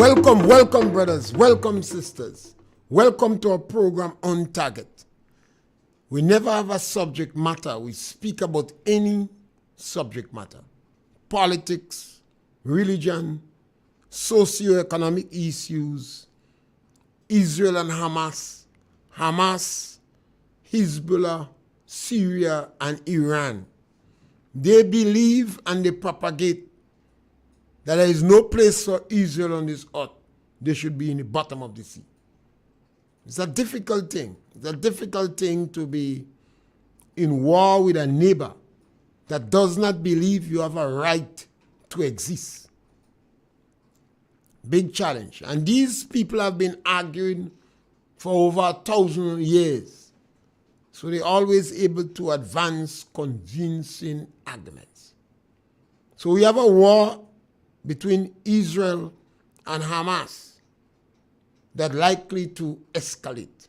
Welcome, brothers. Welcome, sisters. Welcome to our program On Target. We never have a subject matter. We speak about any subject matter. Politics, religion, socioeconomic issues, Israel and Hamas, Hezbollah, Syria, and Iran. They believe and they propagate that there is no place for Israel on this earth. They should be in the bottom of the sea. It's a difficult thing. It's a difficult thing to be in war with a neighbor that does not believe you have a right to exist. Big challenge. And these people have been arguing for over 1,000 years. So they're always able to advance convincing arguments. So we have a war between Israel and Hamas that likely to escalate.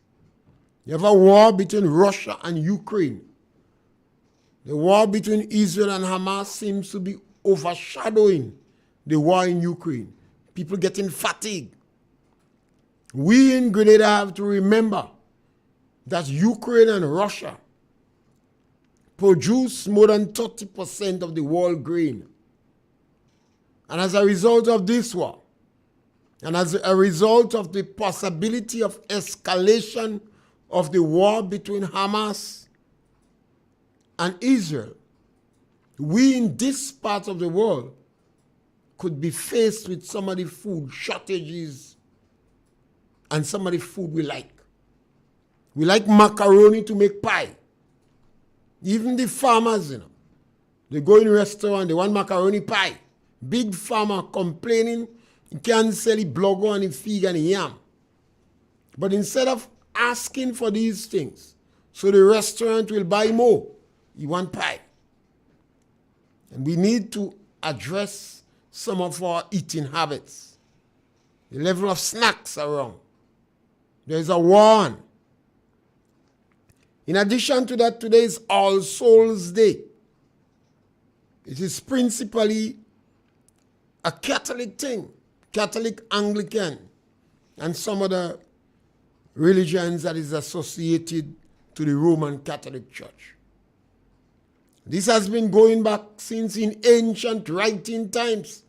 You have a war between Russia and Ukraine. The war between Israel and Hamas seems to be overshadowing the war in Ukraine. People getting fatigued. We in Grenada have to remember that Ukraine and Russia produce more than 30% of the world grain. And as a result of this war, and as a result of the possibility of escalation of the war between Hamas and Israel, we in this part of the world could be faced with some of the food shortages and some of the food we like. We like macaroni to make pie. Even the farmers, they go in a restaurant, they want macaroni pie. Big farmer complaining, he can't sell the blogo and the fig and the yam. But instead of asking for these things, so the restaurant will buy more, he want pie. And we need to address some of our eating habits. The level of snacks around. There's a war on. In addition to that, today is All Souls Day. It is principally a Catholic thing, Catholic, Anglican, and some other religions that is associated to the Roman Catholic Church. This has been going back since in ancient writing times.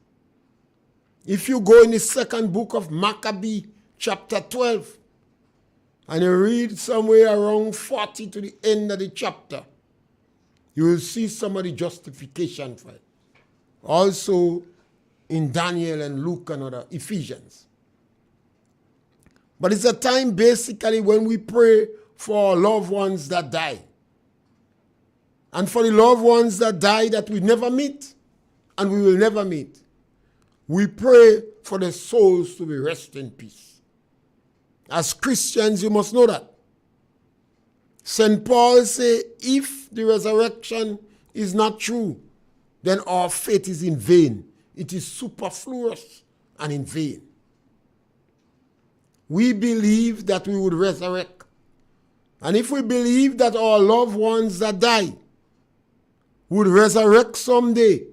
If you go in the second book of Maccabee, chapter 12, and you read somewhere around 40 to the end of the chapter, you will see some of the justification for it. Also, in Daniel and Luke and other Ephesians. But it's a time basically when we pray for our loved ones that die. And for the loved ones that die that we never meet and we will never meet. We pray for their souls to be rest in peace. As Christians, you must know that. St. Paul says, if the resurrection is not true, then our faith is in vain. It is superfluous and in vain. We believe that we would resurrect. And if we believe that our loved ones that die would resurrect someday,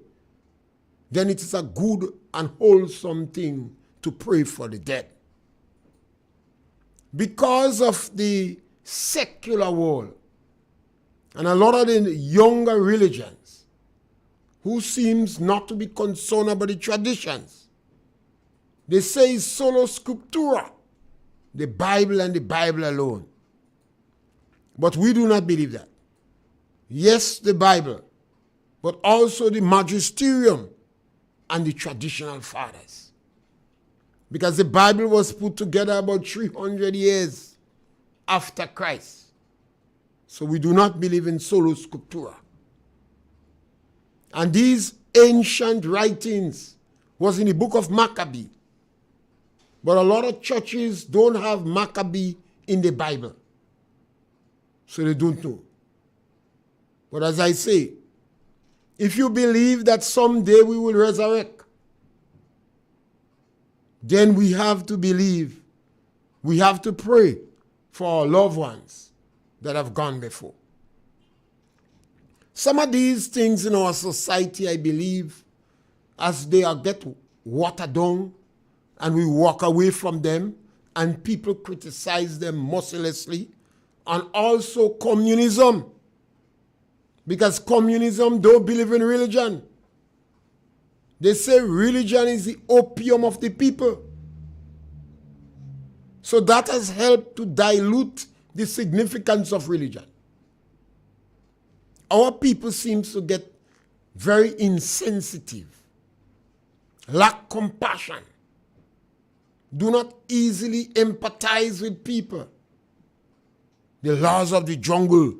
then it is a good and wholesome thing to pray for the dead. Because of the secular world and a lot of the younger religions, who seems not to be concerned about the traditions. They say it's solo scriptura, the Bible and the Bible alone. But we do not believe that. Yes, the Bible, but also the magisterium and the traditional fathers. Because the Bible was put together about 300 years after Christ. So we do not believe in solo scriptura. And these ancient writings was in the book of Maccabee. But a lot of churches don't have Maccabee in the Bible. So they don't know. But as I say, if you believe that someday we will resurrect, then we have to believe, we have to pray for our loved ones that have gone before. Some of these things in our society, I believe, as they are get watered down and we walk away from them, and people criticize them mercilessly, and also communism, because communism don't believe in religion. They say religion is the opium of the people. So that has helped to dilute the significance of religion. Our people seem to get very insensitive, lack compassion, do not easily empathize with people. The laws of the jungle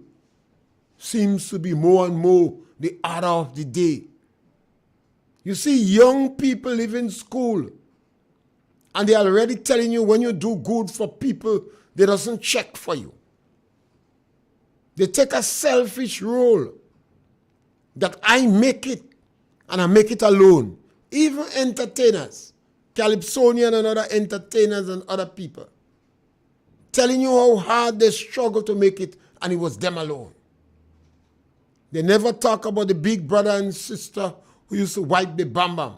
seems to be more and more the order of the day. You see, young people live in school, and they're already telling you when you do good for people, they doesn't check for you. They take a selfish role that I make it, and I make it alone. Even entertainers, Calypsonian and other entertainers and other people, telling you how hard they struggle to make it, and it was them alone. They never talk about the big brother and sister who used to wipe the bam bam.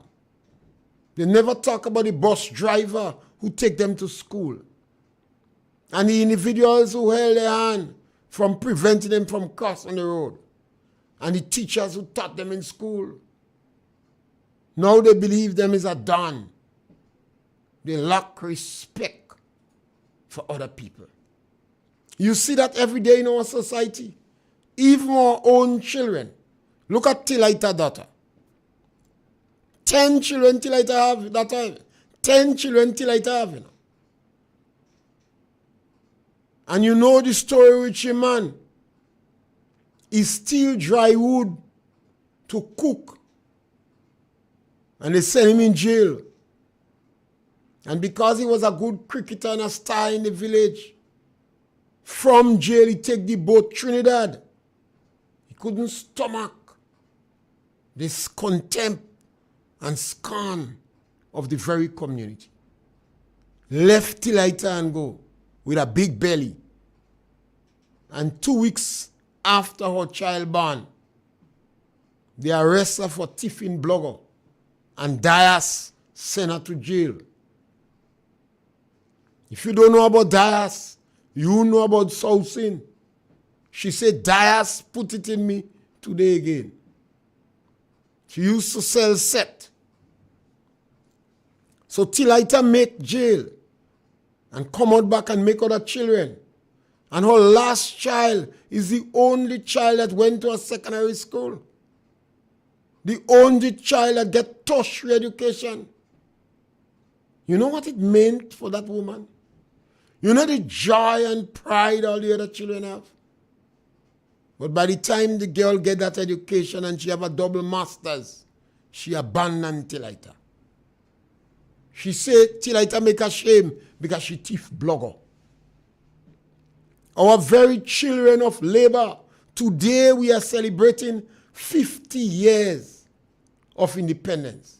They never talk about the bus driver who take them to school, and the individuals who held their hand from preventing them from crossing the road, and the teachers who taught them in school. Now they believe them is a don. They lack respect for other people. You see that every day in our society. Even our own children. Look at Tilaita daughter. 10 children Tilaita have that time. 10 children Tilaita have. You know. And you know the story with your man. He steal dry wood to cook. And they sent him in jail. And because he was a good cricketer and a star in the village, from jail he take the boat Trinidad. He couldn't stomach this contempt and scorn of the very community. Left Tilaita and go with a big belly. And 2 weeks after her child born, they arrest her for thieving blogger, and Dias sent her to jail. If you don't know about Dias, you know about Sousin. She said, Dias put it in me today again. She used to sell set. So Tilaita make jail and come out back and make other children. And her last child is the only child that went to a secondary school. The only child that get tertiary education. You know what it meant for that woman? You know the joy and pride all the other children have? But by the time the girl get that education and she have a double master's, she abandoned Tilaita. She said Tilaita make her shame because she thief blogger. Our very children of labor, today we are celebrating 50 years of independence.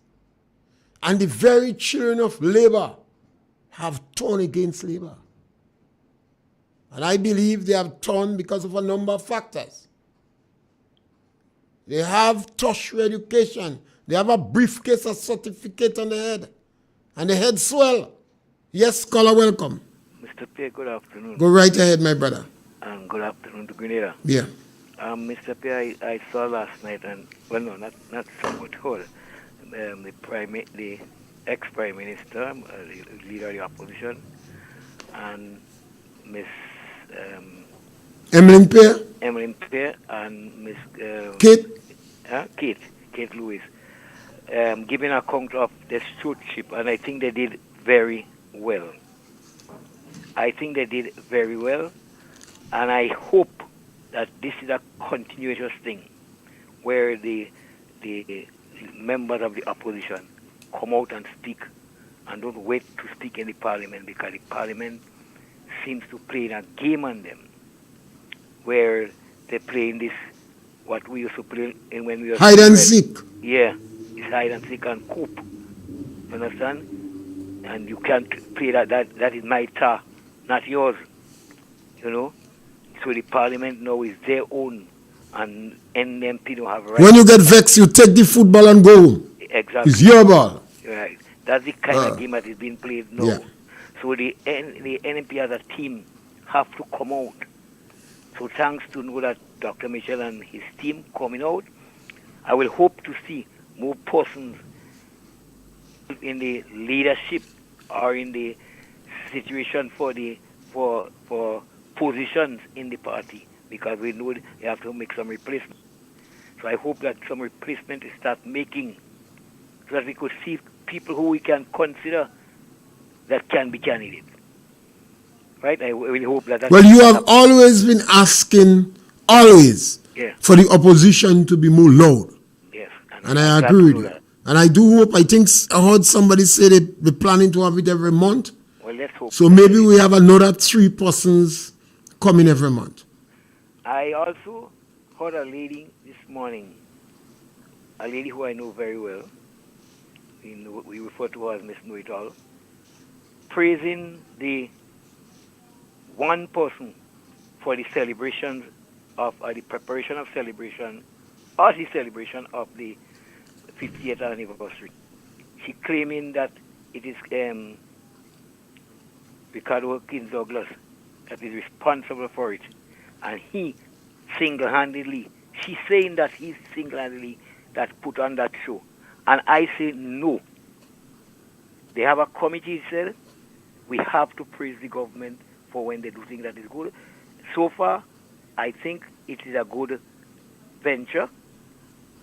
And the very children of labor have turned against labor. And I believe they have turned because of a number of factors. They have tertiary education. They have a briefcase, a certificate on the head. And the head swell. Yes, scholar, welcome. Mr. Pierre, good afternoon. Go right ahead, my brother. And good afternoon to Grenada. Yeah. Mr. Pierre, I saw last night, and well, no, not somewhat whole. The ex-prime minister, the leader of the opposition, and Miss Emmeline Pierre and Miss Kate Lewis, giving account of the stewardship, and I think they did very well. And I hope that this is a continuous thing, where the members of the opposition come out and speak, and don't wait to speak in the parliament, because the parliament seems to play a game on them, where they play in this, what we used to play in when we were hide and seek. Yeah, it's hide and seek and coop. You understand? And you can't play that is my tar, not yours. You know? So the parliament now is their own, and NMP don't have right. When you get vexed, you take the football and go home. Exactly. It's your ball. Right. That's the kind of game that is being played now. Yeah. So the NMP as a team have to come out. So thanks to know that Dr. Michel and his team coming out, I will hope to see more persons in the leadership or in the situation for positions in the party, because we know they have to make some replacement. So I hope that some replacement is start making, so that we could see people who we can consider that can be candidates. Right? I really hope that. Well, you have always been asking, for the opposition to be more loud. Yes. And I agree with you. And I do hope, I think I heard somebody say they're planning to have it every month. Well, let's hope. So maybe we have another 3 persons coming every month. I also heard a lady this morning, a lady who I know very well, we refer to her as Miss Know-It-All, praising the one person for the celebrations of, the preparation of celebration, or the celebration of the 50th anniversary. She claiming that it is Ricardo King Douglas that is responsible for it. And he single-handedly, she's saying that he's single-handedly that put on that show. And I say no. They have a committee, said, we have to praise the government for when they do things that is good. So far, I think it is a good venture.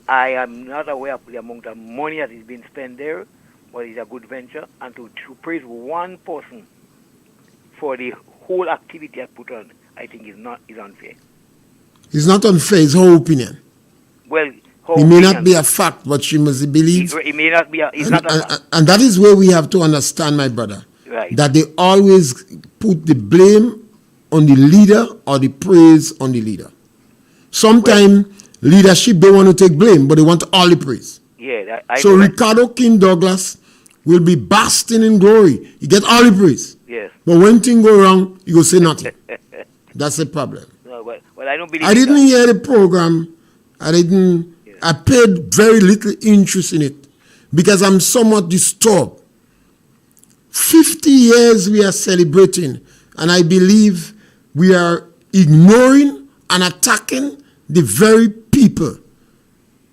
I am not aware of the amount of money that is being spent there, but it's a good venture. And to praise one person for the whole activity I put on, I think is unfair. It's not unfair, it's her opinion. Well, it may not be a fact, but she must believe. It may not be it's not a fact. And that is where we have to understand, my brother, right, that they always put the blame on the leader or the praise on the leader. Sometimes leadership don't want to take blame, but they want all the praise. Yeah, so Ricardo King Douglas will be basking in glory. He get all the praise. Yes. But when things go wrong, he will say nothing. That's the problem. No, well, I don't believe I didn't hear the program. I paid very little interest in it because I'm somewhat disturbed. 50 years we are celebrating, and I believe we are ignoring and attacking the very people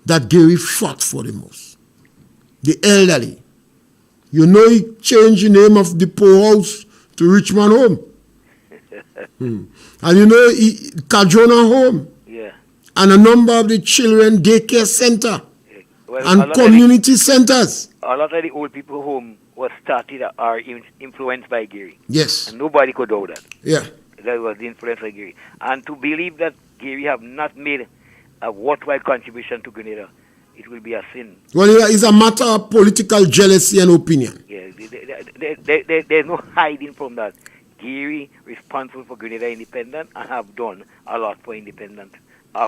that Gairy fought for the most. The elderly. You know, he changed the name of the poor house to Richmond Home. And you know, Cajona Home. Yeah. And a number of the children daycare center. Yeah. Well, and community centers. A lot of the old people home was started are influenced by Gairy. Yes. And nobody could doubt that. Yeah. That was the influence of Gairy. And to believe that Gairy have not made a worthwhile contribution to Grenada, it will be a sin. Well, it's a matter of political jealousy and opinion. Yeah, there's no hiding from that. Gairy responsible for Grenada independence and have done a lot for independence,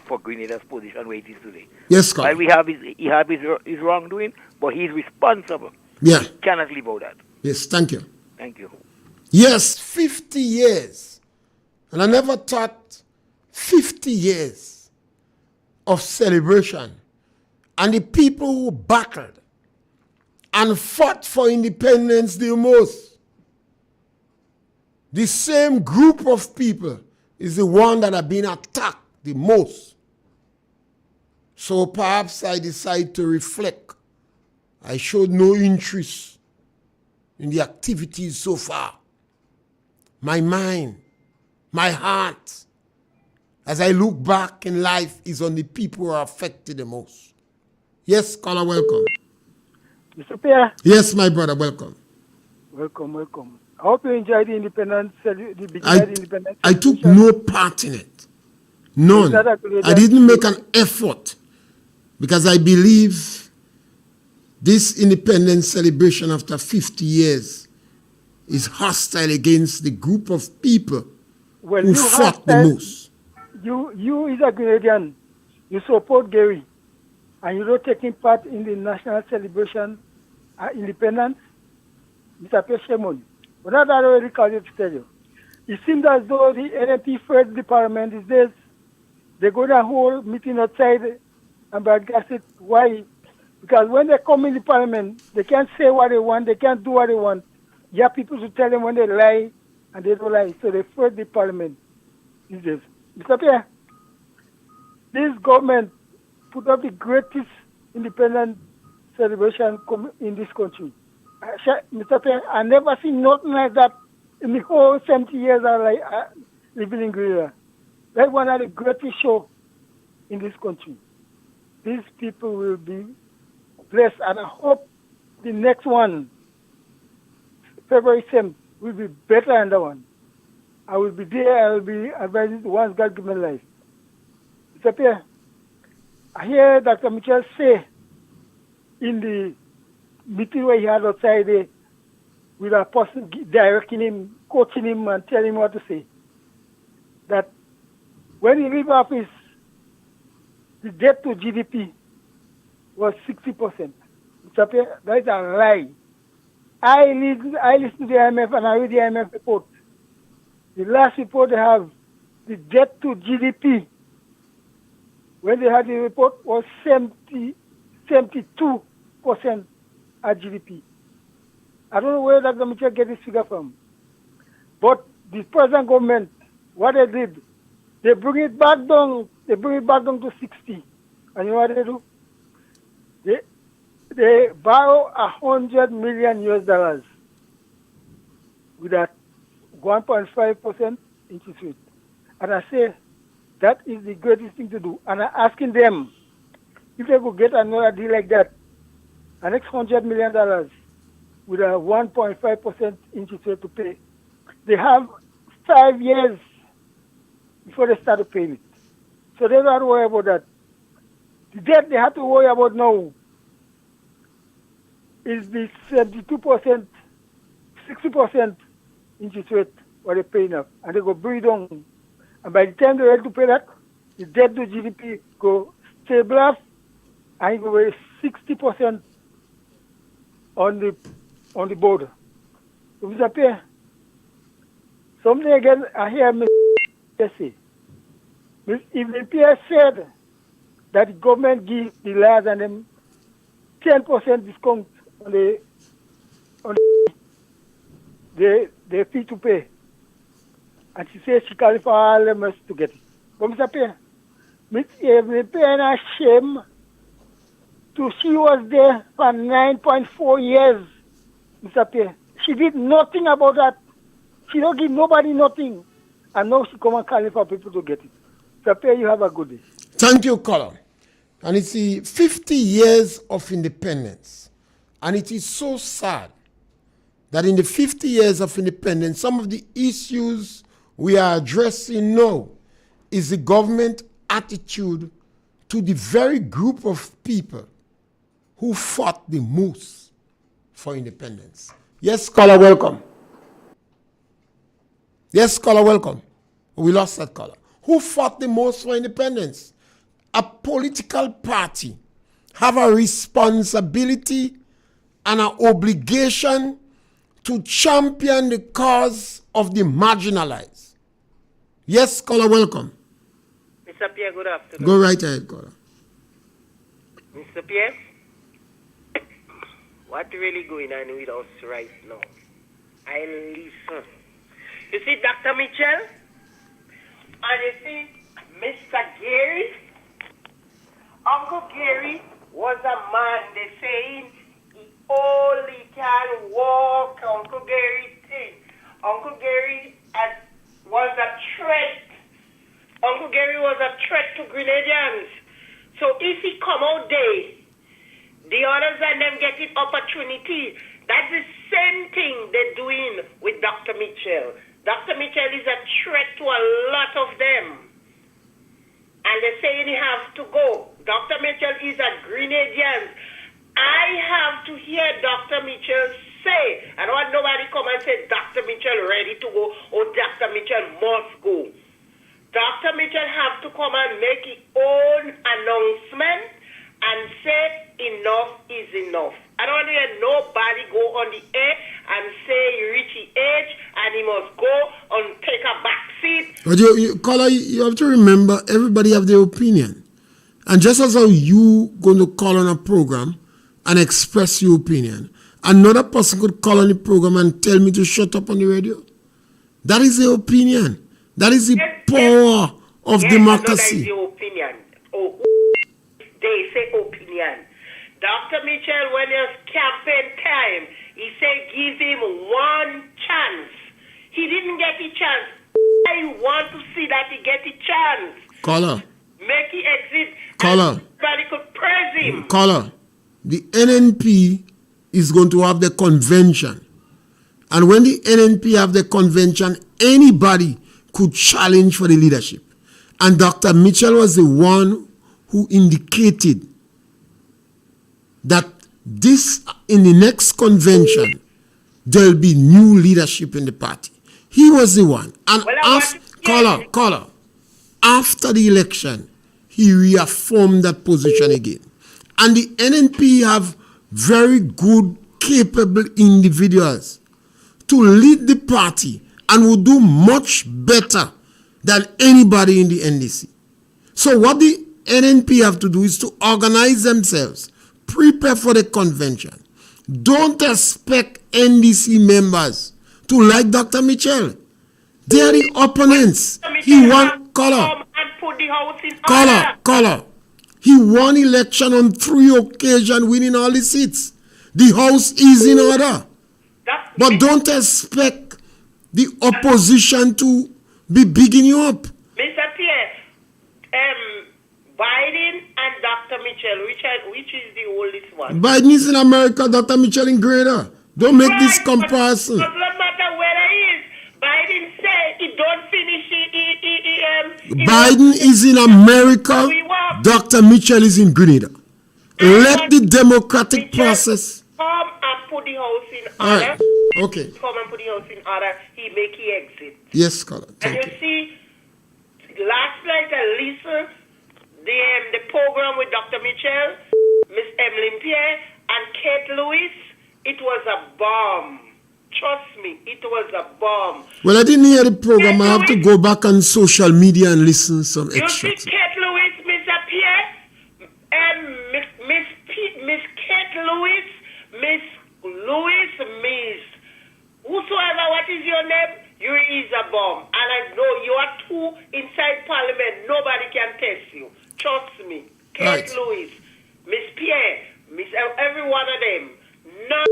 for Grenada's position where it is today. Yes, Scott. While he have his wrongdoing, but he's responsible. Yeah. He cannot live out that. Yes, thank you. Thank you. Yes, 50 years. And I never thought 50 years of celebration. And the people who battled and fought for independence the most, the same group of people is the one that have been attacked the most. So perhaps I decide to reflect. I showed no interest in the activities so far. My mind, my heart, as I look back in life, is on the people who are affected the most. Yes, caller, welcome. Mr. Pierre. Yes, my brother, welcome. Welcome. I hope you enjoyed the independence, the beginning of the independence. I took no part in it. None. I didn't make an effort because I believe this independence celebration after 50 years is hostile against the group of people who fought the most. You is a Grenadian. You support Gairy. And you're not taking part in the national celebration independence. Mr. Pierre Shemon. But not that already called you to tell you. It seems as though the NMP Fed Department is this. They go to a whole meeting outside and broadcast it why Because when they come in the parliament, they can't say what they want, they can't do what they want. You have people to tell them when they lie, and they don't lie. So they flood the parliament these days. Mr. Pierre, this government put up the greatest independent celebration in this country. Mr. Pierre, I never seen nothing like that in the whole 70 years I living in Grenada. That's one of the greatest shows in this country. These people will be blessed, and I hope the next one, February 7th, will be better than that one. I will be there. I will be advising once God give me life. Mr. Pierre, I hear Dr. Mitchell say in the meeting where he had outside there with a person directing him, coaching him, and telling him what to say, that when he leave office, the debt to GDP was 60%. Mr. Pierre, that is a lie. I listen to the IMF and I read the IMF report. The last report they have, the debt to GDP, when they had the report, was 72% at GDP. I don't know where Dr. Mitchell get this figure from. But the present government, what they did, they bring it back down. They bring it back down to 60. And you know what they do? They borrow $100 million with a 1.5% interest rate. And I say that is the greatest thing to do. And I'm asking them if they could get another deal like that, an next $100 million with a 1.5% interest rate to pay. They have 5 years before they start paying it. So they don't have to worry about that. The debt they have to worry about now is the 72%, 60% interest rate what they pay now. And they go bring down. And by the time they're ready to pay that, the debt to GDP go stable and it go with 60% on the border. So Mr. Pierre, something again I hear Mr. say. If the Pierre said that the government gives the lads and them 10% discount on the fee to pay, and she says she calls for all them else to get it. But Mr. Pierre, Mr. Pierre not shame to she was there for 9.4 years, Mr. Pierre. She did nothing about that. She don't give nobody nothing. And now she come and calling for people to get it. Mr. Pierre, you have a good day. Thank you, Colin. And it's the 50 years of independence. And it is so sad that in the 50 years of independence, some of the issues we are addressing now is the government attitude to the very group of people who fought the most for independence. Yes, caller, welcome. Yes, caller, welcome. We lost that caller. Who fought the most for independence? A political party have a responsibility and an obligation to champion the cause of the marginalized. Yes, caller, welcome. Mr. Pierre, good afternoon. Go right ahead, caller. Mr. Pierre, what really going on with us right now? I listen. You see Dr. Mitchell? And you see Mr. Gairy? Uncle Gairy was a man, they saying he only can walk. Uncle Gairy thing. Uncle Gairy was a threat. Uncle Gairy was a threat to Grenadians. So if he come out there, the others and them getting opportunity. That's the same thing they're doing with Dr. Mitchell. Dr. Mitchell is a threat to a lot of them. And they're saying he has to go. Dr. Mitchell is a Grenadian. I have to hear Dr. Mitchell say, I don't want nobody come and say Dr. Mitchell ready to go or Dr. Mitchell must go. Dr. Mitchell have to come and make his own announcement and say enough is enough. I don't want to hear nobody go on the air and say he reach his age and he must go and take a back seat. But caller, you have to remember everybody have their opinion. And just as how you going to call on a program and express your opinion. Another person could call on the program and tell me to shut up on the radio. That is the opinion. That is the power of democracy. That is your opinion. Oh, they say opinion. Dr. Mitchell, when it was campaign time, he said give him one chance. He didn't get the chance. I want to see that he get the chance. Caller. Make he exit. Caller. Everybody could praise him. Caller. The NNP is going to have the convention. And when the NNP have the convention, anybody could challenge for the leadership. And Dr. Mitchell was the one who indicated that this, in the next convention, there'll be new leadership in the party. He was the one. And caller, after the election, he reaffirmed that position again. And the NNP have very good, capable individuals to lead the party and will do much better than anybody in the NDC. So what the NNP have to do is to organize themselves, prepare for the convention. Don't expect NDC members to like Dr. Mitchell. They are the opponents. He won caller. He won election on 3 occasions, winning all the seats. The house is in order. But don't expect the opposition to be bigging you up. Mr. Pierre, Biden and Dr. Mitchell, which is the oldest one? Biden is in America, Dr. Mitchell in Grenada. Don't make this comparison. It doesn't matter where he is. Biden said he don't finish Biden is in America, Dr. Mitchell is in Grenada. Let the democratic process come and put the house in order. All right. Okay. Come and put the house in order. He make he exit. Yes, caller. And you see, last night I listened the program with Dr. Mitchell, Miss Emily Pierre, and Kate Lewis. It was a bomb. Trust me, it was a bomb. Well, I didn't hear the program. Kate I have Lewis, to go back on social media and listen some extracts. You see Kate Lewis, Mr. Pierre, and Miss Kate Lewis, Miss whosoever, what is your name? You is a bomb. And I know you are two inside Parliament. Nobody can test you. Trust me. Kate Right. Lewis, Miss Pierre, Miss every one of them. None,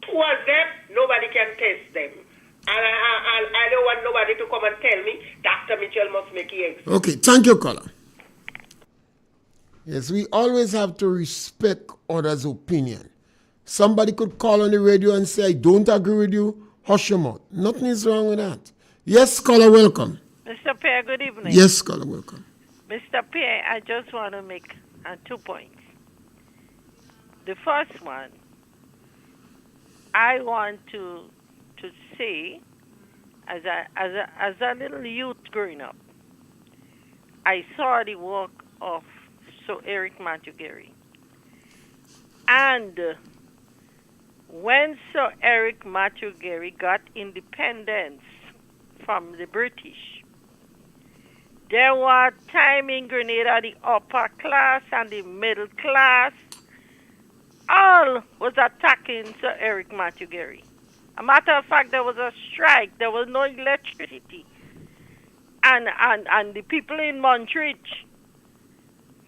two of them, nobody can test them. And I don't want nobody to come and tell me Dr. Mitchell must make it. Okay, thank you, caller. Yes, we always have to respect others' opinion. Somebody could call on the radio and say, I don't agree with you, hush your mouth. Nothing is wrong with that. Yes, caller, welcome. Mr. Pierre, good evening. Yes, caller, welcome. Mr. Pierre, I just want to make 2 points. The first one, I want to say, as a little youth growing up, I saw the work of Sir Eric Matthew Gairy. And when Sir Eric Matthew Gairy got independence from the British, there was time in Grenada, the upper class and the middle class all was attacking Sir Eric Matthew Gairy. A matter of fact, there was a strike. There was no electricity. And the people in Montreach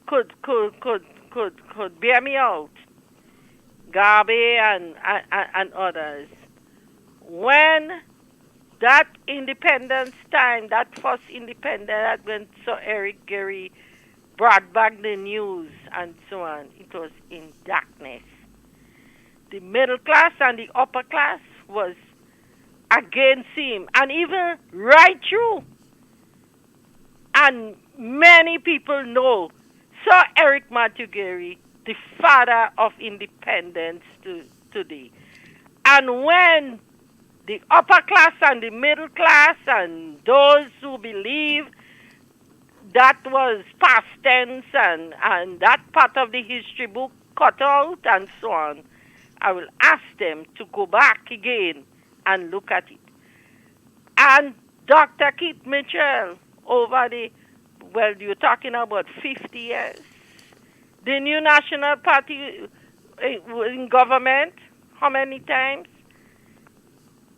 could bear me out. Garvey and others. When that independence time, that first independence, when Sir Eric Gairy brought back the news and so on, it was in darkness. The middle class and the upper class was against him, and even right through. And many people know Sir Eric Matthew Gairy, the father of independence today. And when the upper class and the middle class and those who believe that was past tense and that part of the history book cut out and so on, I will ask them to go back again and look at it. And Dr. Keith Mitchell, you're talking about 50 years. The new National Party in government. How many times?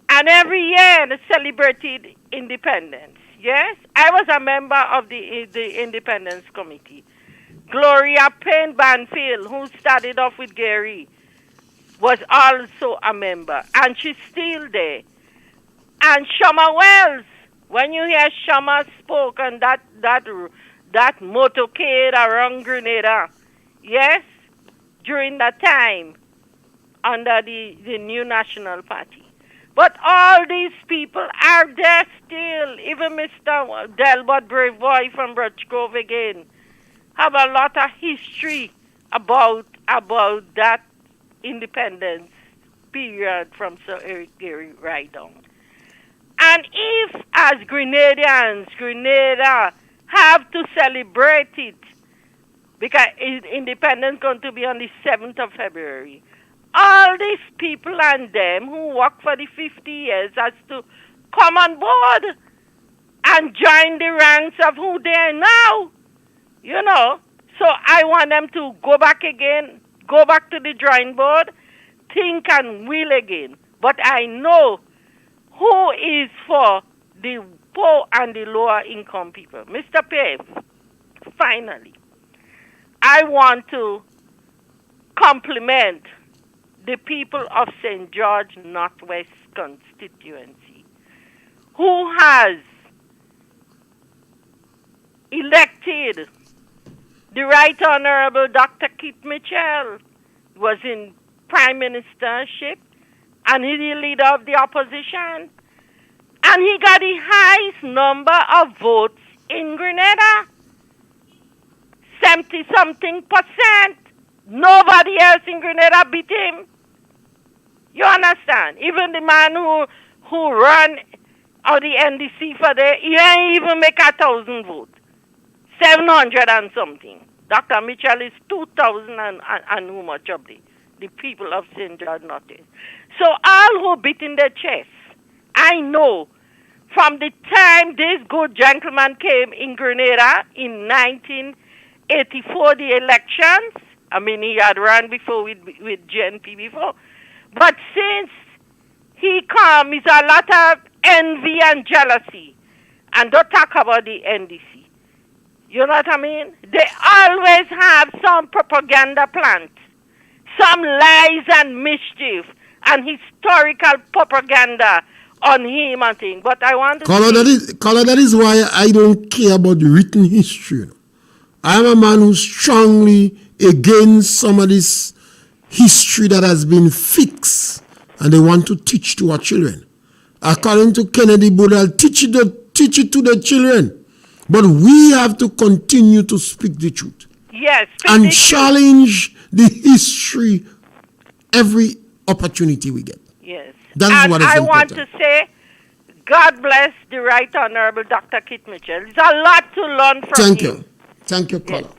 And every year they celebrated independence. Yes, I was a member of the Independence Committee. Gloria Payne Banfield, who started off with Gairy, was also a member, and she's still there. And Shama Wells, when you hear Shama spoke on that motorcade around Grenada, yes, during that time, under the New National Party. But all these people are there still. Even Mr. Delbert Brave Boy from Birchgrove again have a lot of history about that independence period from Sir Eric Gairy right down. And if, as Grenadians, Grenada have to celebrate it, because independence going to be on the 7th of February, all these people and them who work for the 50 years has to come on board and join the ranks of who they are now. You know, so I want them to go back again, go back to the drawing board, think and will again. But I know who is for the poor and the lower income people. Mr. Pierre, finally, I want to compliment the people of St. George Northwest constituency who has elected the Right Honorable Dr. Keith Mitchell, was in prime ministership, and he's the leader of the opposition. And he got the highest number of votes in Grenada, 70-something%. Nobody else in Grenada beat him. You understand? Even the man who ran or the NDC for there, he ain't even make 1,000 votes. 700 and something. Dr. Mitchell is 2,000 and who much of the people of St. George Northwest. So all who beat in their chest, I know from the time this good gentleman came in Grenada in 1984, the elections, I mean, he had run before with GNP before, but since he come, it's a lot of envy and jealousy. And don't talk about the NDC. You know what I mean? They always have some propaganda plant, some lies and mischief, and historical propaganda on him and things. But I want to that is why I don't care about written history. I am a man who's strongly against some of this history that has been fixed and they want to teach to our children. According to Kennedy Buddha, teach it to the children. But we have to continue to speak the truth. Yes. And challenge the history every opportunity we get. Yes. That's what is important. I want to say, God bless the Right Honorable Dr. Keith Mitchell. There's a lot to learn from him. Thank you, caller. Yes.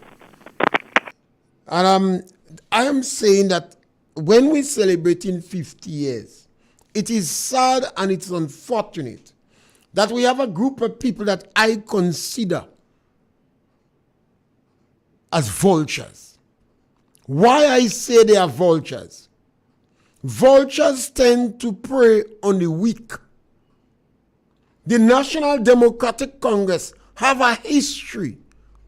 And I am saying that when we're celebrating 50 years, it is sad and it's unfortunate that we have a group of people that I consider as vultures. Why I say they are vultures? Vultures tend to prey on the weak. The National Democratic Congress have a history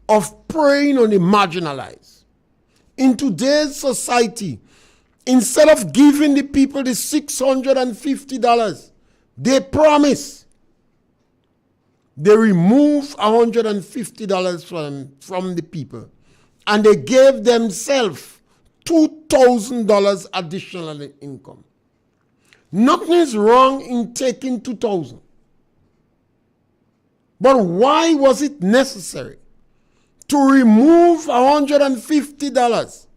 of preying on the marginalized. In today's society, instead of giving the people the $650, they promise. They remove $150 from the people, and they gave themselves $2,000 additional income. Nothing is wrong in taking $2,000. But why was it necessary to remove $150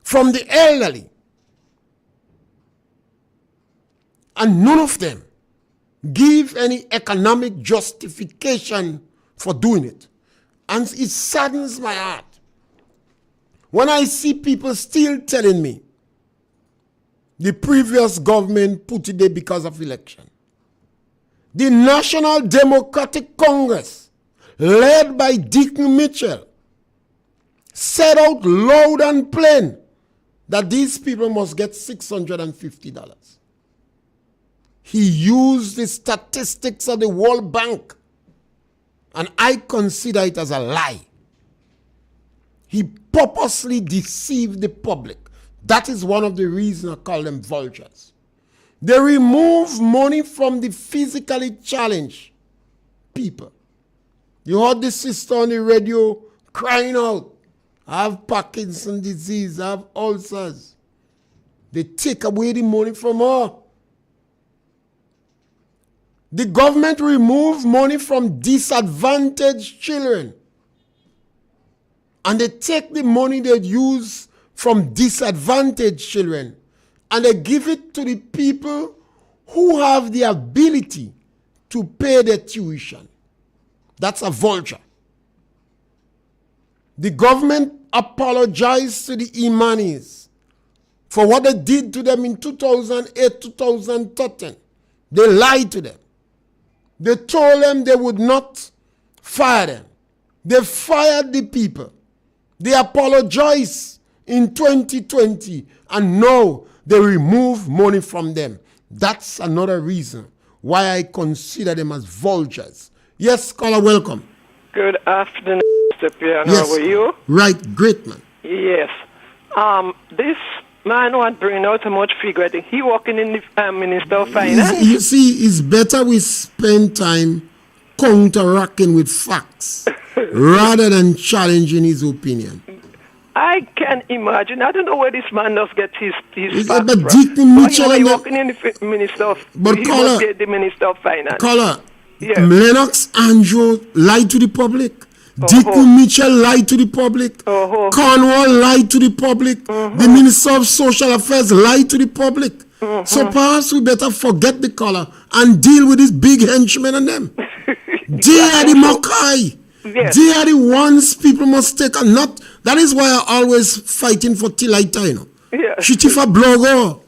from the elderly? And none of them give any economic justification for doing it. And it saddens my heart when I see people still telling me the previous government put it there because of election. The National Democratic Congress, led by Deacon Mitchell, said out loud and plain that these people must get $650. He used the statistics of the World Bank, and I consider it as a lie. He purposely deceived the public. That is one of the reasons I call them vultures. They remove money from the physically challenged people. You heard the sister on the radio crying out, I have Parkinson's disease, I have ulcers. They take away the money from her. The government removed money from disadvantaged children. And they take the money they use from disadvantaged children and they give it to the people who have the ability to pay their tuition. That's a vulture. The government apologized to the Imanis for what they did to them in 2008, 2013. They lied to them. They told them they would not fire them. They fired the people. They apologized in 2020 and now they remove money from them. That's another reason why I consider them as vultures. Yes, caller, welcome. Good afternoon, Mr. Pierre. Yes. How are you? Right, great man. Yes. This man who had bring out so much figure, I think he working in the Minister of Finance. You see, it's better we spend time counteracting with facts rather than challenging his opinion. I can imagine. I don't know where this man does get his It's facts about from. Dick Mitchell He and working in the Minister of But he caller- must get the Minister of Finance. Caller, Yes. Lennox Andrew lied to the public. Dick Mitchell lied to the public. Cornwall lied to the public. The Minister of Social Affairs lied to the public. So perhaps we better forget the caller and deal with these big henchmen and them. They are the Makai. Yes. They are the ones people must take and not. That is why I always fighting for Tilaita, you know. Yes. She tifa blogger.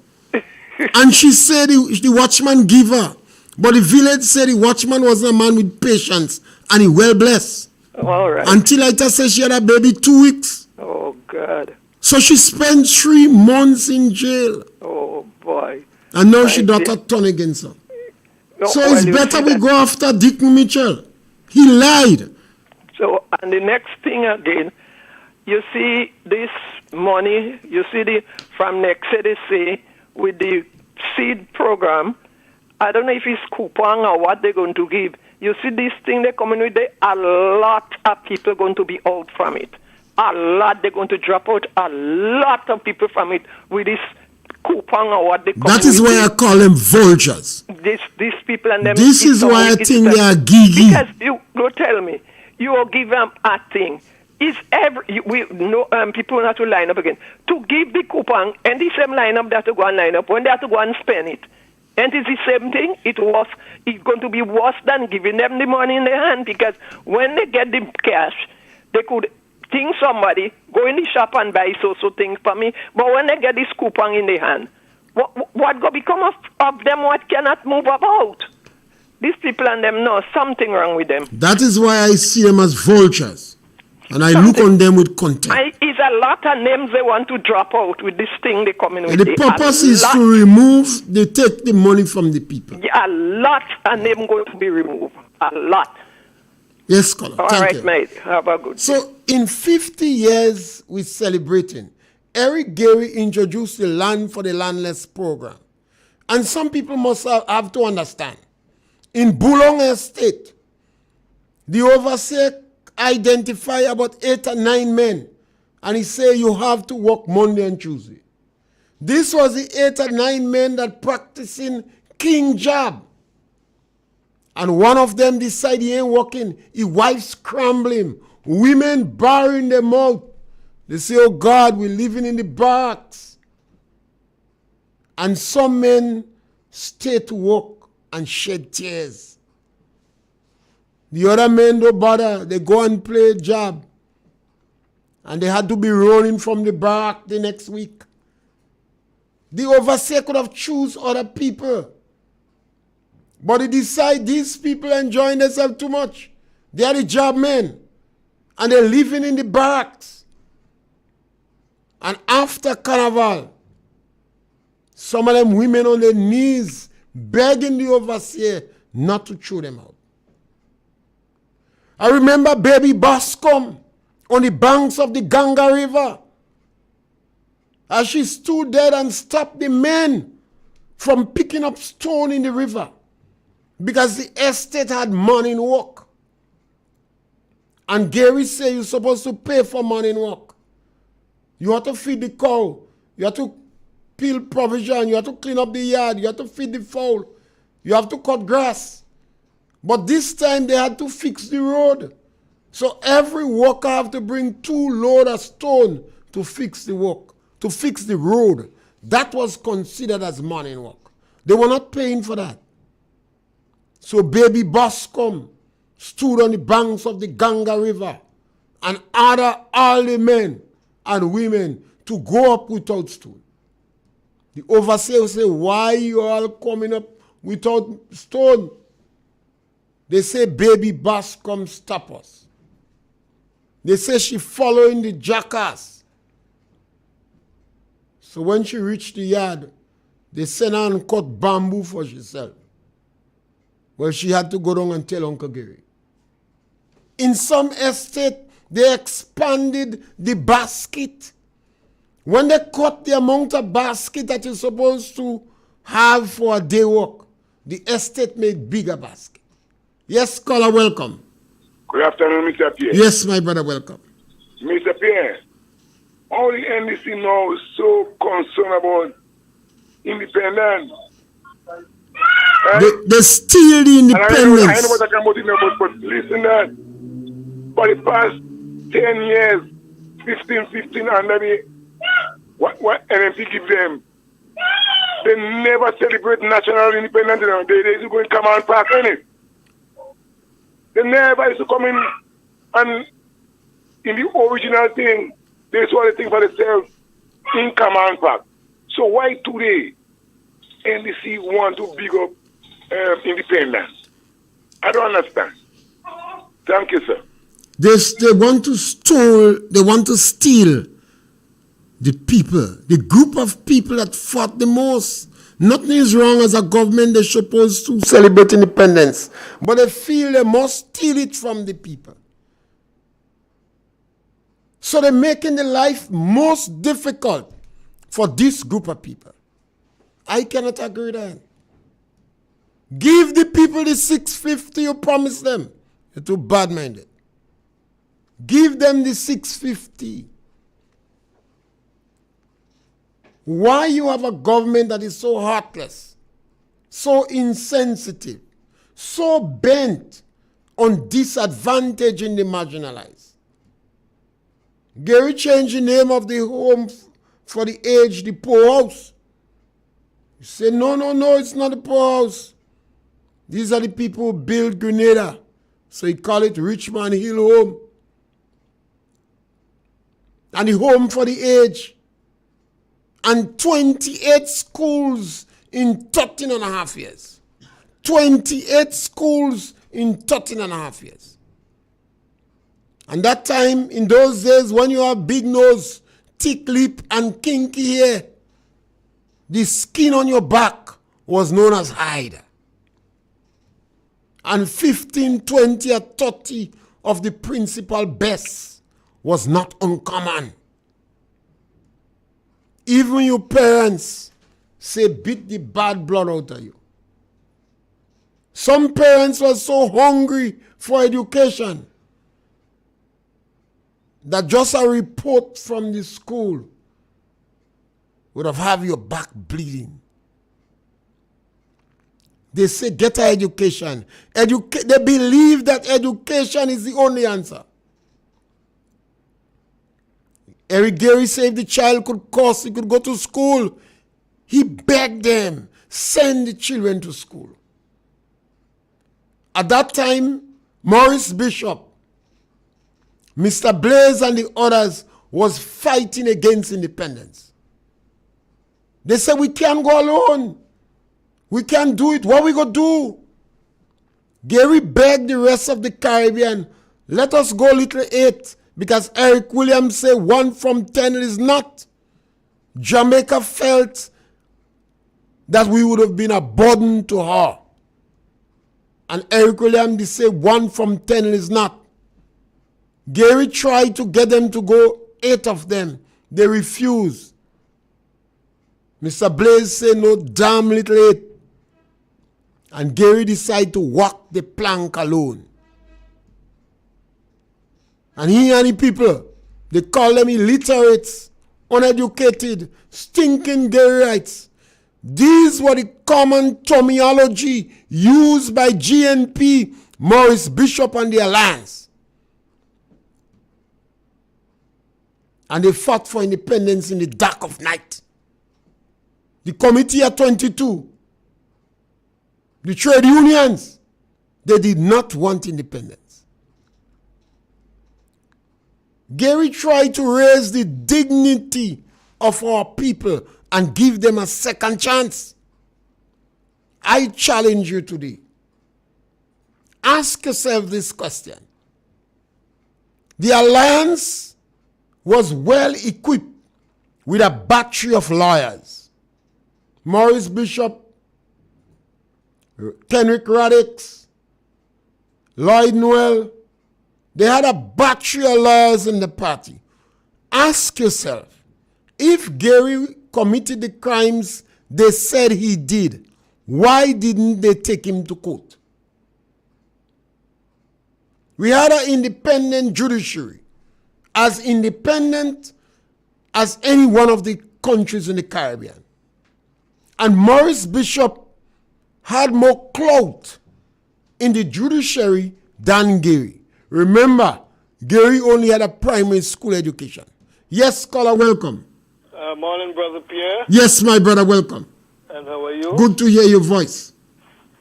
And she said the watchman give her. But the village said the watchman was a man with patience and he well blessed. All right. Until I said she had a baby 2 weeks. Oh, God. So she spent 3 months in jail. Oh, boy. And now she got a ton against her. No, So well, it's you better see we that. go after Dick Mitchell. He lied. So, and the next thing again, you see this money, you see the from next CDC with the seed program. I don't know if it's coupon or what they're going to give. You see this thing they're coming with, a lot of people going to be out from it. A lot, they're going to drop out a lot of people from it with this coupon or what they call That is why I call them vultures. these people and them. This is why I think they are gigi. Because you go tell me, you will give them a thing. Is we know people not to line up again to give the coupon and the same lineup that to go and line up when they have to go and spend it. And it's the same thing. It's going to be worse than giving them the money in their hand because when they get the cash, they could think somebody go in the shop and buy so things for me. But when they get this coupon in their hand, what go become of them? What cannot move about? These people and them know something wrong with them. That is why I see them as vultures. And I look on them with contempt. It's a lot of names they want to drop out with this thing they come in with. The purpose is to remove, they take the money from the people. Yeah, a lot of them going to be removed. A lot. Yes, caller. All Thank right, you. mate. Have a good day. So, in 50 years, we're celebrating. Eric Gairy introduced the Land for the Landless program. And some people must have to understand. In Bulong Estate, the overseer identify about 8 or 9 men. And he say you have to work Monday and Tuesday. This was the 8 or 9 men that practicing king job. And one of them decide he ain't working. His wife scramble him. Women barring them out. They say, oh God, we're living in the barracks. And some men stay to work and shed tears. The other men don't bother. They go and play a job. And they had to be running from the barrack the next week. The overseer could have choose other people. But he decide these people enjoying themselves too much. They are the job men. And they're living in the barracks. And after Carnival, some of them women on their knees begging the overseer not to throw them out. I remember baby Bascom on the banks of the Ganga River as she stood there and stopped the men from picking up stone in the river because the estate had morning work. And Gairy said you're supposed to pay for morning work. You have to feed the cow. You have to peel provision. You have to clean up the yard. You have to feed the fowl. You have to cut grass. But this time they had to fix the road. So every worker have to bring 2 loads of stone to fix the work, to fix the road. That was considered as morning work. They were not paying for that. So baby Bascom stood on the banks of the Ganga River and ordered all the men and women to go up without stone. The overseer said, why you all coming up without stone? They say baby Bascom stop us. They say she following the jackass. So when she reached the yard, they sent her and cut bamboo for herself. Well, she had to go down and tell Uncle Gairy. In some estate, they expanded the basket. When they cut the amount of basket that you're supposed to have for a day work, the estate made bigger basket. Yes, caller, welcome. Good afternoon, Mr. Pierre. Yes, my brother, welcome. Mr. Pierre, all the NDC now is so concerned about independence. They steal the independence. I know what I'm talking about, but listen that. For the past 10 years, 15, and maybe what NMP give them, they never celebrate national independence. They used to go in Command Park, innit? They never used to come in and in the original thing, they saw the thing for themselves in Command Park. So why today NDC want to big up independence? I don't understand. Thank you, sir. They want to steal the people, the group of people that fought the most. Nothing is wrong as a government. They're supposed to celebrate independence. But they feel they must steal it from the people. So they're making the life most difficult for this group of people. I cannot agree with that. Give the people the 650 you promised them. You're too bad-minded. Give them the 650. Why you have a government that is so heartless, so insensitive, so bent on disadvantaging the marginalized? Gairy changed the name of the home for the aged, the poor house. You say, no, it's not the poor house. These are the people who built Grenada. So he call it Richmond Hill Home. And the home for the aged. And 28 schools in 13 and a half years. 28 schools in 13 and a half years. And that time, in those days, when you have big nose, thick lip, and kinky hair, the skin on your back was known as hide. And 15, 20, or 30 of the principal best was not uncommon. Even your parents say beat the bad blood out of you. Some parents were so hungry for education that just a report from the school would have your back bleeding. They say get an education. They believe that education is the only answer. Eric Gairy said if the child he could go to school. He begged them, send the children to school. At that time, Maurice Bishop, Mr. Blaze and the others was fighting against independence. They said, we can't go alone. We can't do it. What we going to do? Gairy begged the rest of the Caribbean, let us go little 8. Because Eric Williams said 1 from 10 is not. Jamaica felt that we would have been a burden to her. And Eric Williams said 1 from 10 is not. Gairy tried to get them to go, 8 of them. They refused. Mr. Blaze said no damn little 8. And Gairy decided to walk the plank alone. And he and the people, they call them illiterates, uneducated, stinking Gairyites. These were the common terminology used by GNP, Maurice Bishop and the Alliance. And they fought for independence in the dark of night. The Committee at 22, the trade unions, they did not want independence. Gairy tried to raise the dignity of our people and give them a second chance. I challenge you today. Ask yourself this question. The Alliance was well equipped with a battery of lawyers. Maurice Bishop, Kenrick Radix, Lloyd Noel. They had a battery of lawyers in the party. Ask yourself, if Gairy committed the crimes they said he did, why didn't they take him to court? We had an independent judiciary, as independent as any one of the countries in the Caribbean. And Maurice Bishop had more clout in the judiciary than Gairy. Remember, Gairy only had a primary school education. Yes, caller, welcome. Morning, Brother Pierre. Yes, my brother, welcome. And how are you? Good to hear your voice.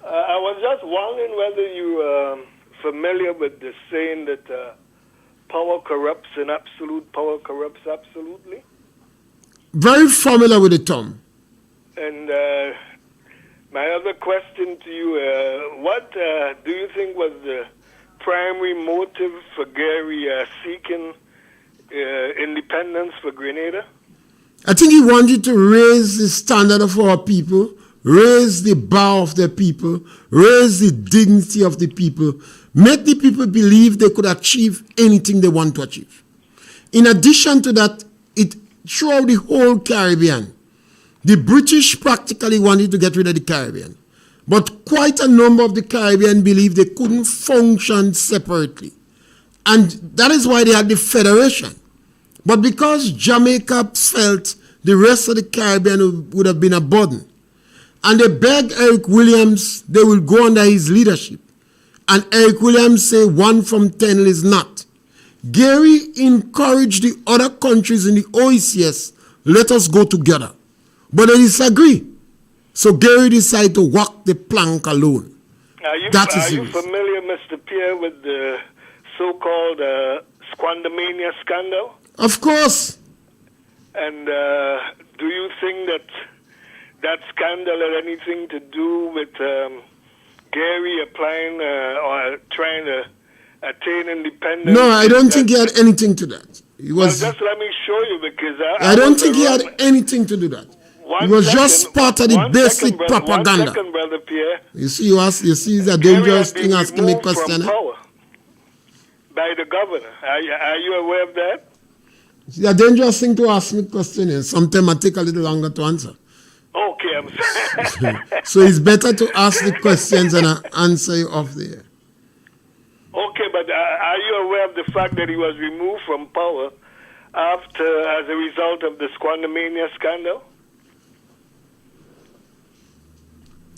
I was just wondering whether you are familiar with the saying that power corrupts and absolute power corrupts absolutely. Very familiar with the term. And my other question to you, what do you think was the primary motive for Gairy seeking independence for Grenada? I think he wanted to raise the standard of our people, raise the bar of the people, raise the dignity of the people, make the people believe they could achieve anything they want to achieve. In addition to that, it throughout the whole Caribbean, the British practically wanted to get rid of the Caribbean. But quite a number of the Caribbean believed they couldn't function separately. And that is why they had the Federation. But because Jamaica felt the rest of the Caribbean would have been a burden, and they begged Eric Williams they will go under his leadership, and Eric Williams say 1 from 10 is not. Gairy encouraged the other countries in the OECS, let us go together. But they disagree. So Gairy decided to walk the plank alone. Are you familiar, Mr. Pierre, with the so-called Squandermania scandal? Of course. And do you think that that scandal had anything to do with Gairy applying or trying to attain independence? No, I don't think he had anything to that. He was. Well, just let me show you because I don't think he had anything to do that. It was just part of the basic propaganda. 1 second, Brother Pierre. You see, it's a dangerous thing asking me a question. By the governor. Are you aware of that? It's a dangerous thing to ask me questions. Sometimes I take a little longer to answer. Okay, I'm sorry. So it's better to ask the questions and I answer you off the air. Okay, but are you aware of the fact that he was removed from power as a result of the Squandermania scandal?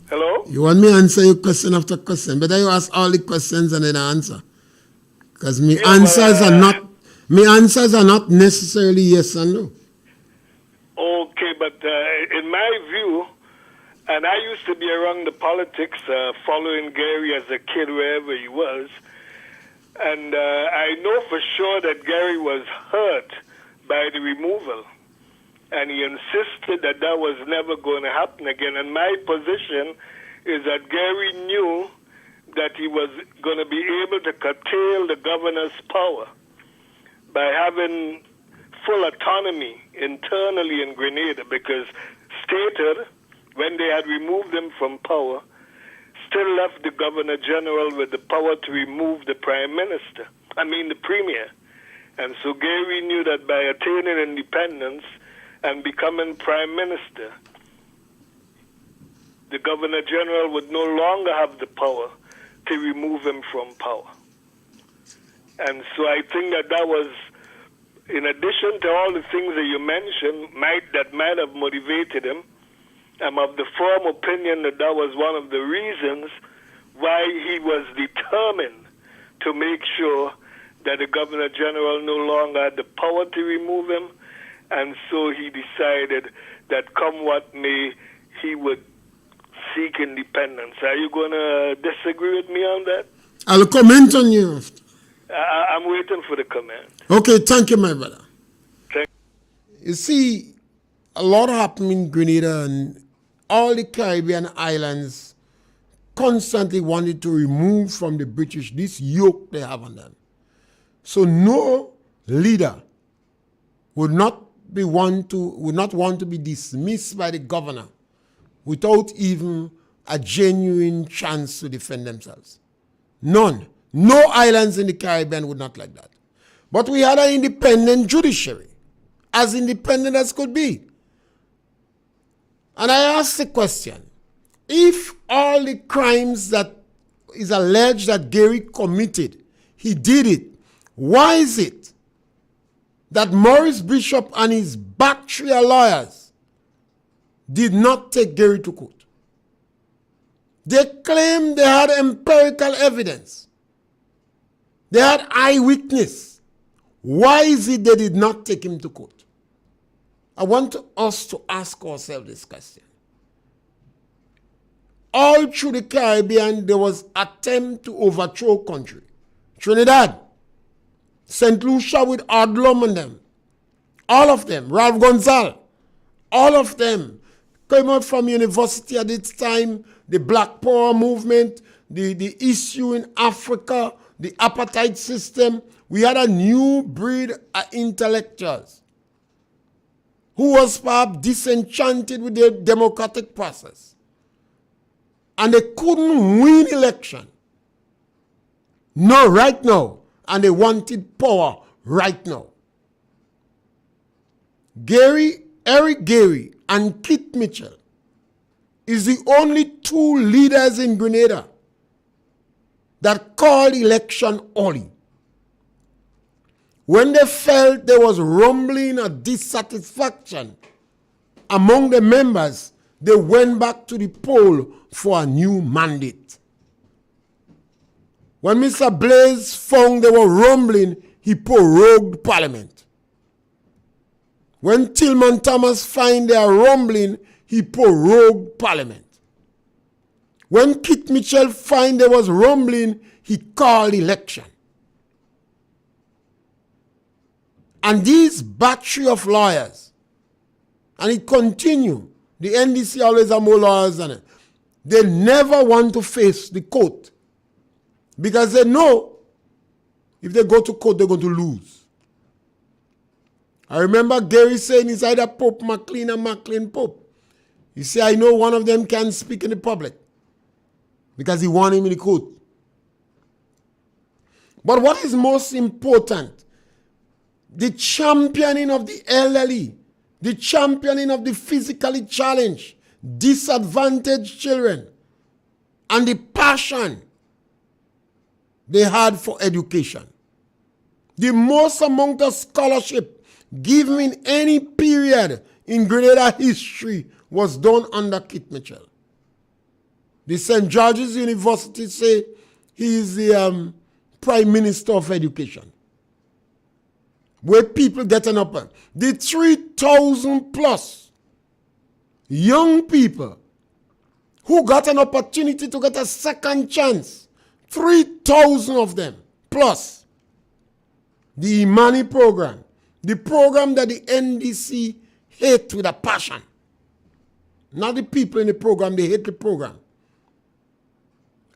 Hello? You want me to answer your question after question, but you ask all the questions and then I answer. Because my answers are not necessarily yes and no. Okay, but in my view, and I used to be around the politics, following Gairy as a kid wherever he was, and I know for sure that Gairy was hurt by the removal. And he insisted that that was never going to happen again. And my position is that Gairy knew that he was going to be able to curtail the governor's power by having full autonomy internally in Grenada, because stated, when they had removed them from power, still left the Governor General with the power to remove the the Premier. And so Gairy knew that by attaining independence and becoming Prime Minister, the Governor General would no longer have the power to remove him from power. And so I think that was, in addition to all the things that you mentioned, that might have motivated him. I'm of the firm opinion that was one of the reasons why he was determined to make sure that the Governor General no longer had the power to remove him, and so he decided that come what may, he would seek independence. Are you going to disagree with me on that? I'll comment on you. I'm waiting for the comment. Okay, thank you, my brother. Thank you. See, a lot happened in Grenada, and all the Caribbean islands constantly wanted to remove from the British this yoke they have on them. So no leader would not want to be dismissed by the governor without even a genuine chance to defend themselves. None. No islands in the Caribbean would not like that. But we had an independent judiciary, as independent as could be. And I asked the question, if all the crimes that is alleged that Gairy committed, he did it, why is it that Maurice Bishop and his battery of lawyers did not take Gairy to court? They claimed they had empirical evidence. They had eyewitness. Why is it they did not take him to court? I want us to ask ourselves this question. All through the Caribbean, there was attempt to overthrow country. Trinidad, St. Lucia with Adlum and them, all of them, Ralph Gonzalez, all of them came out from university at its time, the Black Power movement, the issue in Africa, the apartheid system. We had a new breed of intellectuals who was perhaps disenchanted with the democratic process. And they couldn't win election. No, right now. And they wanted power right now. Eric Gairy and Kit Mitchell is the only two leaders in Grenada that called election early. When they felt there was rumbling of dissatisfaction among the members, they went back to the poll for a new mandate. When Mr. Blaze found they were rumbling, he prorogued Parliament. When Tillman Thomas found they are rumbling, he prorogued Parliament. When Kit Mitchell found there was rumbling, he called election. And these battery of lawyers, and it continued, the NDC always have more lawyers than it. They never want to face the court because they know if they go to court, they're going to lose. I remember Gairy saying it's either Pope McLean or McLean Pope. He said, I know one of them can speak in the public because he won him in the court. But what is most important, the championing of the elderly, the championing of the physically challenged, disadvantaged children, and the passion they had for education. The most amount of scholarship given in any period in Grenada history was done under Kit Mitchell. The St. George's University say he is the Prime Minister of Education. Where people getting up, the 3,000 plus young people who got an opportunity to get a second chance, 3,000 of them plus the Imani program, the program that the NDC hate with a passion. Not the people in the program, they hate the program.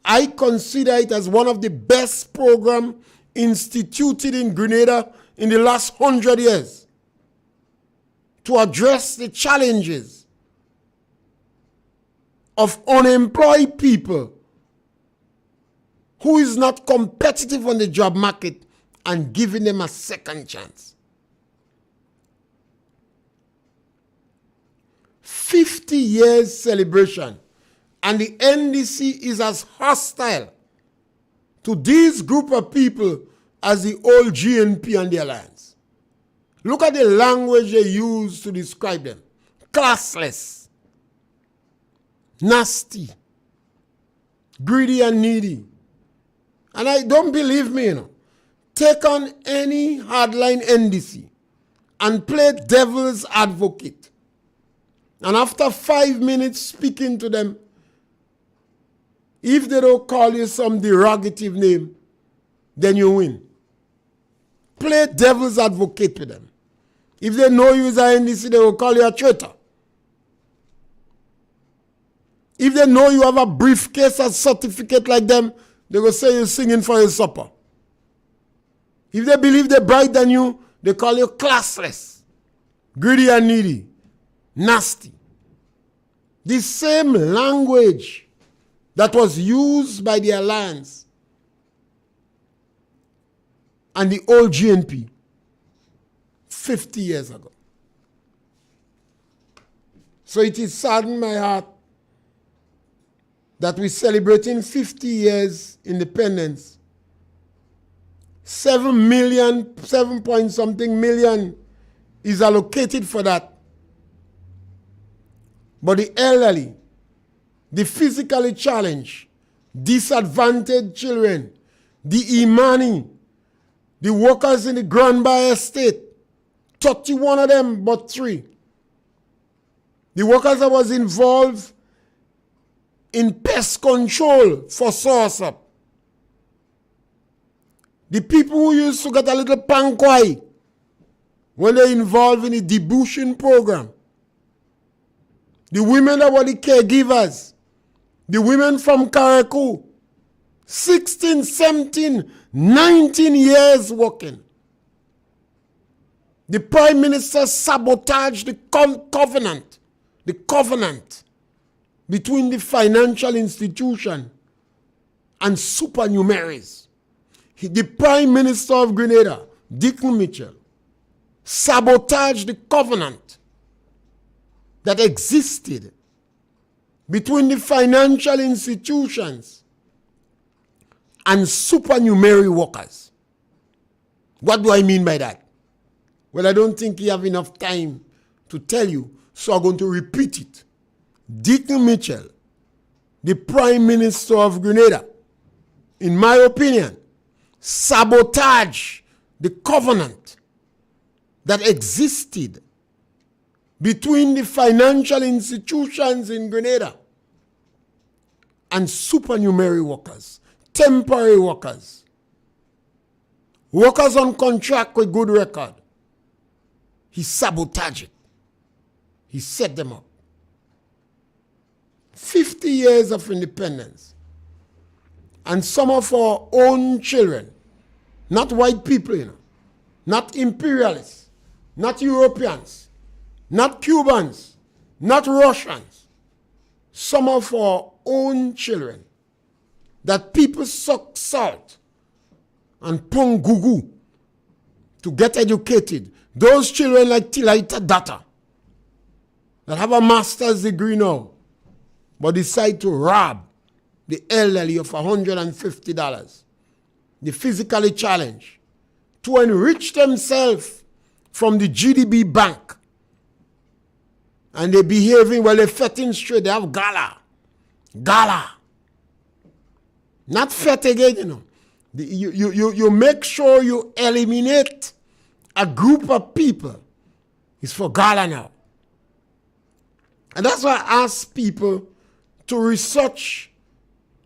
I consider it as one of the best programs instituted in Grenada in the last 100 years. to address the challenges of unemployed people who is not competitive on the job market and giving them a second chance. 50 years celebration, and the NDC is as hostile to this group of people as the old GNP and the Alliance. Look at the language they use to describe them. Classless, nasty, greedy and needy. And I don't believe me, Take on any hardline NDC and play devil's advocate. And after 5 minutes speaking to them, if they don't call you some derogative name, then you win. Play devil's advocate with them. If they know you as an NDC, they will call you a traitor. If they know you have a briefcase and certificate like them, they will say you're singing for your supper. If they believe they're brighter than you, they call you classless, greedy and needy, nasty. The same language that was used by the Alliance and the old GNP 50 years ago. So it is saddened my heart that we're celebrating 50 years independence. 7 point something million is allocated for that. But the elderly, the physically challenged, disadvantaged children, the Imani, the workers in the Grenada estate, 31 of them, but 3. The workers that was involved in pest control for sauce-up. The people who used to get a little pankwai when they involved in the debushing program. The women that were the caregivers. The women from Karakou. 16, 17, 19 years working. The Prime Minister sabotaged the covenant between the financial institution and supernumeraries. The Prime Minister of Grenada, Dickon Mitchell, sabotaged the covenant that existed between the financial institutions and supernumerary workers. What do I mean by that? Well, I don't think you have enough time to tell you, so I'm going to repeat it. Dickon Mitchell, the Prime Minister of Grenada, in my opinion, sabotage the covenant that existed between the financial institutions in Grenada and supernumerary workers, temporary workers, workers on contract with good record. He sabotaged it. He set them up. 50 years of independence. And some of our own children, not white people, not imperialists, not Europeans, not Cubans, not Russians, some of our own children that people suck salt and pong gugu to get educated. Those children like Tilaita Data that have a master's degree now but decide to rob the elderly of $150, the physically challenged, to enrich themselves from the GDB bank. And they're behaving, well, they're fetting straight. They have gala. Gala. Not fet again, You make sure you eliminate a group of people. It's for gala now. And that's why I ask people to research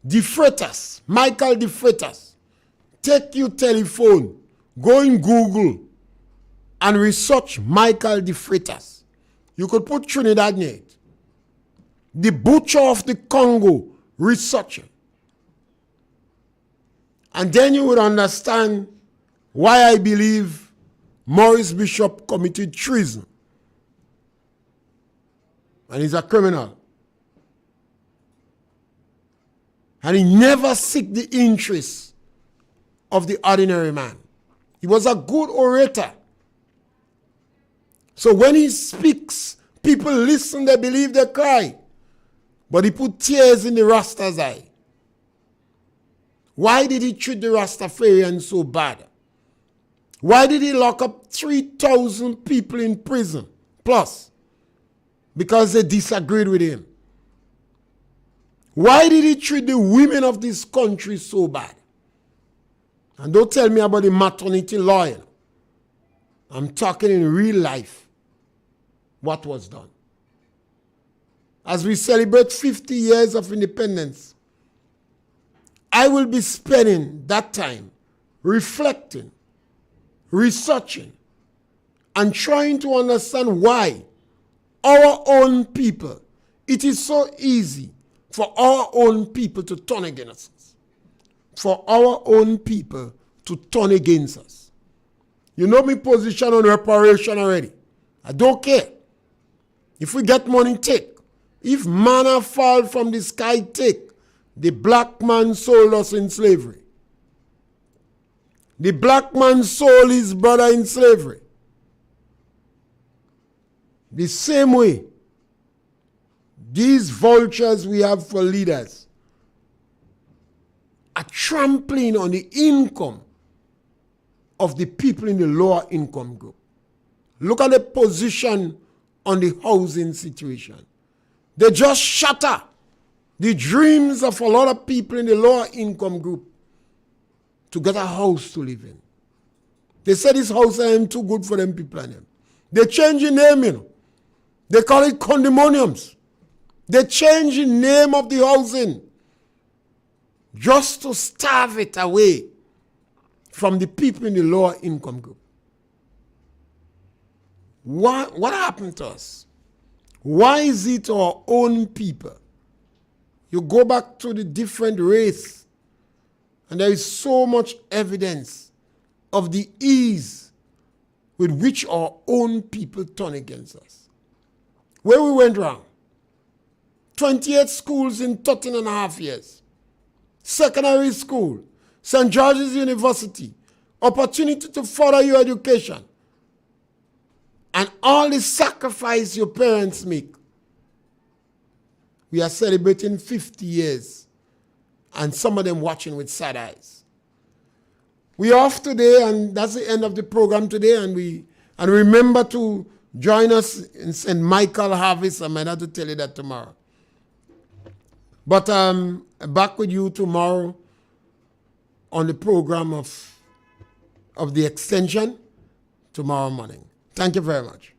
De Freitas, Michael De Freitas. Take your telephone, go in Google, and research Michael De Freitas. You could put Trinidad in it. The butcher of the Congo, researcher. And then you would understand why I believe Maurice Bishop committed treason And he's a criminal. And he never seek the interests of the ordinary man. He was a good orator. So when he speaks, people listen, they believe, they cry. But he put tears in the Rasta's eye. Why did he treat the Rastafarians so bad? Why did he lock up 3,000 people in prison plus? Because they disagreed with him. Why did he treat the women of this country so bad? And don't tell me about the maternity law. I'm talking in real life. What was done? As we celebrate 50 years of independence, I will be spending that time reflecting, researching, and trying to understand why our own people, it is so easy for our own people to turn against us. For our own people to turn against us. You know my position on reparation already. I don't care. If we get money, take. If manna fall from the sky, take. The black man sold us in slavery. The black man sold his brother in slavery. The same way, these vultures we have for leaders are trampling on the income of the people in the lower income group. Look at the position on the housing situation. They just shatter the dreams of a lot of people in the lower income group to get a house to live in. They say this house ain't too good for them people and them. They change the name, you know. They call it condominiums. They change the name of the housing just to starve it away from the people in the lower income group. What happened to us? Why is it our own people? You go back to the different race, and there is so much evidence of the ease with which our own people turn against us. Where we went wrong. 28 schools in 13 and a half years. Secondary school, St. George's University, opportunity to further your education, and all the sacrifice your parents make. We are celebrating 50 years, and some of them watching with sad eyes. We are off today, and that's the end of the program today, and remember to join us in St. Michael Harvest. I might have to tell you that tomorrow. But back with you tomorrow on the program of the extension tomorrow morning. Thank you very much.